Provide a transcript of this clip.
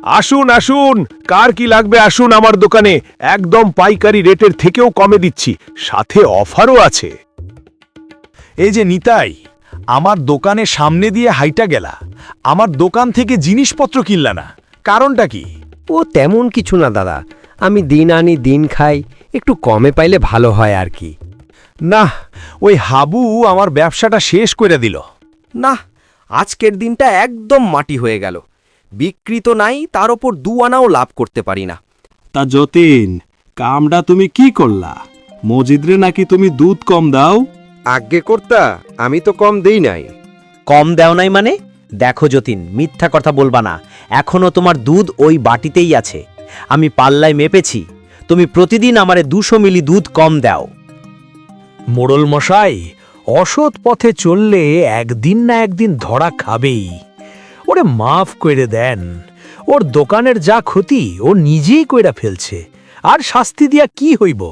আসুন আসুন, কার কি লাগবে আসুন আমার দোকানে, একদম পাইকারি রেটের থেকেও কমে দিচ্ছি, সাথে অফারও আছে। এই যে নিতাই, আমার দোকানের সামনে দিয়ে হাইটা গেলা, আমার দোকান থেকে জিনিসপত্র কিনলা না, কারণটা কি? ও তেমন কিছু না দাদা, আমি দিন আনি দিন খাই, একটু কমে পাইলে ভালো হয় আর কি। না, ওই হাবু আমার ব্যবসাটা শেষ করে দিল। না, আজকের দিনটা একদম মাটি হয়ে গেল। বিক্রি তো নাই, তার ওপর 2 আনাও লাভ করতে পারি না। তা যতীন, কামটা তুমি কি করলা? মজিদরে নাকি তুমি দুধ কম দাও? আজ্ঞে কর্তা, আমি তো কম দেই নাই। কম দেও নাই মানে? দেখো যতীন, মিথ্যা কথা বলবা না, এখনো তোমার দুধ ওই বাটিতেই আছে। আমি পাল্লায় মেপেছি, তুমি প্রতিদিন আমারে 200 মিলি দুধ কম দাও। মোড়ল মশাই, অসৎ পথে চললে একদিন না একদিন ধরা খাবেই। ওরে মাফ করে দেন, ওর দোকানের যা ক্ষতি ও নিজেই কইরা ফেলছে, আর শাস্তি দিয়া কি হইব?